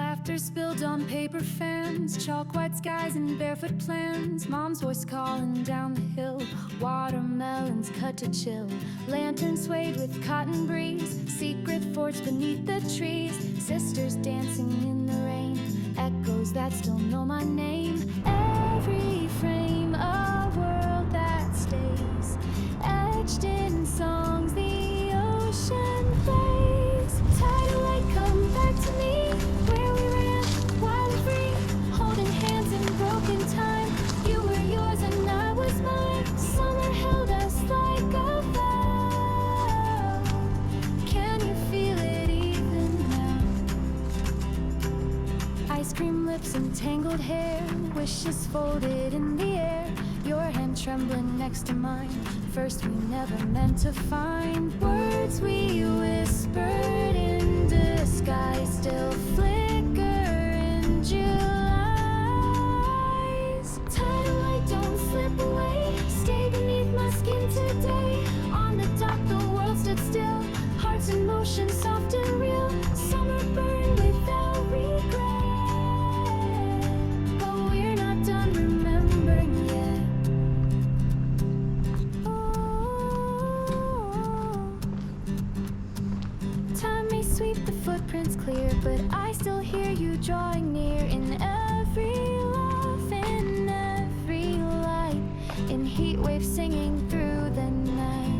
Laughter spilled on paper fans, chalk white skies and barefoot plans. Mom's voice calling down the hill, watermelons cut to chill. Lanterns swayed with cotton breeze, secret forts beneath the trees. Sisters dancing in the rain, echoes that still know my name. Every frame a world that stays, etched in songs the ocean plays. Tidal light, come back to me, where we ran wild and free, holding hands in broken time. You were yours and I was mine. Summer held us like a vow. Can you feel it even now? Ice cream lips and tangled hair, wishes folded in the air. Your hand trembling next to mine, first we never meant to find. Words we whispered in disguise still flicker in July's. Tidal light, don't slip away, stay beneath my skin today. On the dock the world stood still, hearts in motion, soft and real. Summer burned without regret, but we're not done remembering yet. Time may sweep the footprints clear, but I still hear you drawing near in every laugh, in every light, in heat waves singing through the night.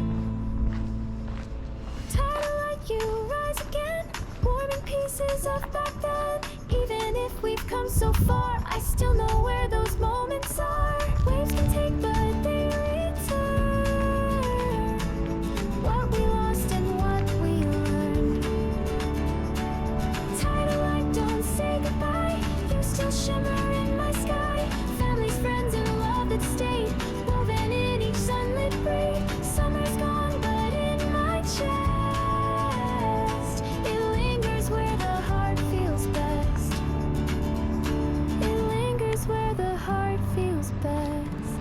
Tidal light, you rise again, warming pieces of back then. Even if we've come so far, I still know where those moments are. Waves can take, but they return. What we lost and what we learned. Tidal light, don't say goodbye, you still shimmer in my sky. Families, friends, and love that stayed, woven in each sunlit braid. Summer's gone, but in my chest it lingers where the heart feels best. It lingers where the heart feels best.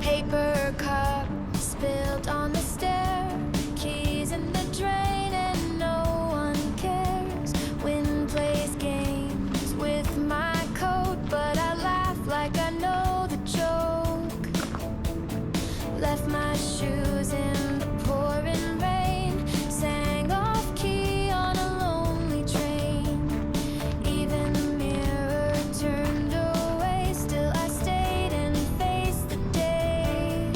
Paper cup spilled on the stair, keys in the drain and no one cares. Wind plays games with my coat, but I laugh like I know the joke. Left my shoes in the pouring rain, sang off key on a lonely train. Even the mirror turned away, still I stayed and faced the day.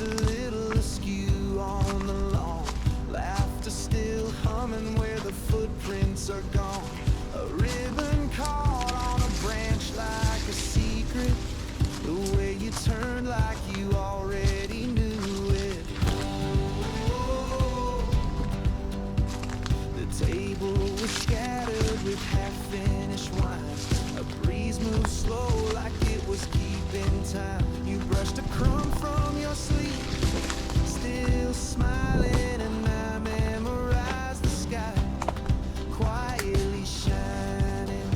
a little askew on the lawn. Laughter still humming where the footprints are gone. A ribbon caught on a branch like a secret. The way you turned like you already knew it. The table was scattered with half-finished wine. A breeze moved slow like it was keeping time. You brushed a crumb from your sleeve, still smiling, and I memorized the sky quietly shining.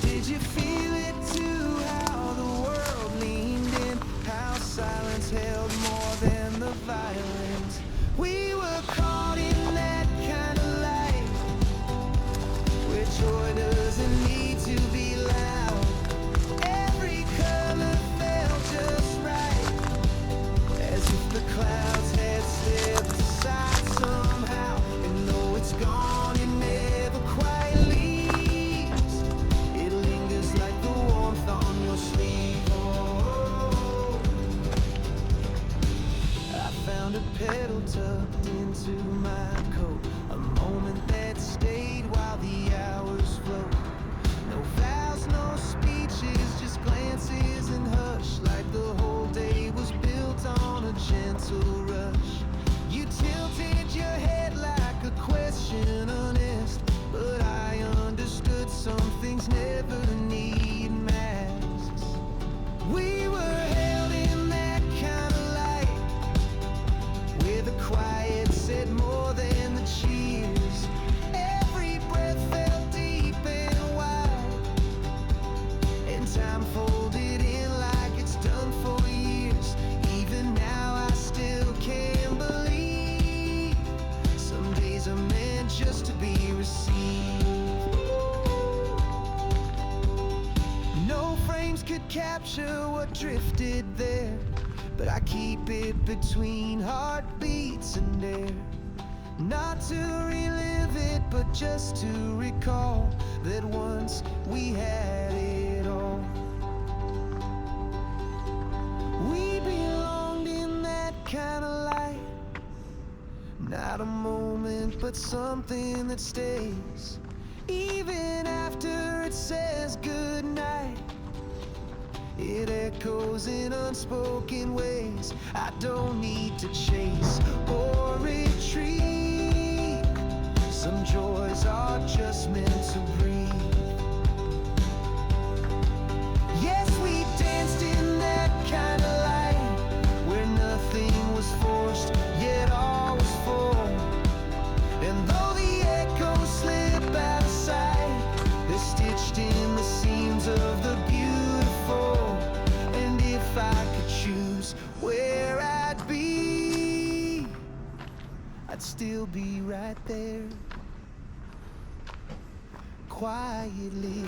Did you feel it too, how the world leaned in, how silence held more than the violence? We were caught in that kind of light, where joy doesn't need to be loud. Every color felt just right, as if the clouds had stepped aside somehow. And though it's gone, it never quite leaves. It lingers like the warmth on your sleeve. Oh, I found a petal tucked into my coat, a moment that stayed while the hours flowed. No vows, no speeches, just glances and hush, like the whole day was built on a gentle rush. You tilted your head like a question honest, but I understood some things never need masks. We were held in that kind of light, where the quiet said more than the cheers. Every breath felt deep and wide, and time folded in like it's done for years. Even now I still can't believe some days are meant just to be received. No frames could capture what drifted there, but I keep it between heartbeats and air. Not to relive it, but just to recall that once we had it all. We belonged in that kind of light, not a moment, but something that stays, even after it says goodnight. It echoes in unspoken ways. I don't need to chase or retreat. Some joys are just meant to breathe. Yes, we danced in that kind of light, where nothing was forced, yet all was full. And though the echoes slip out of sight, they're stitched in the seams of the beautiful. And if I could choose where I'd be, I'd still be right there, quietly.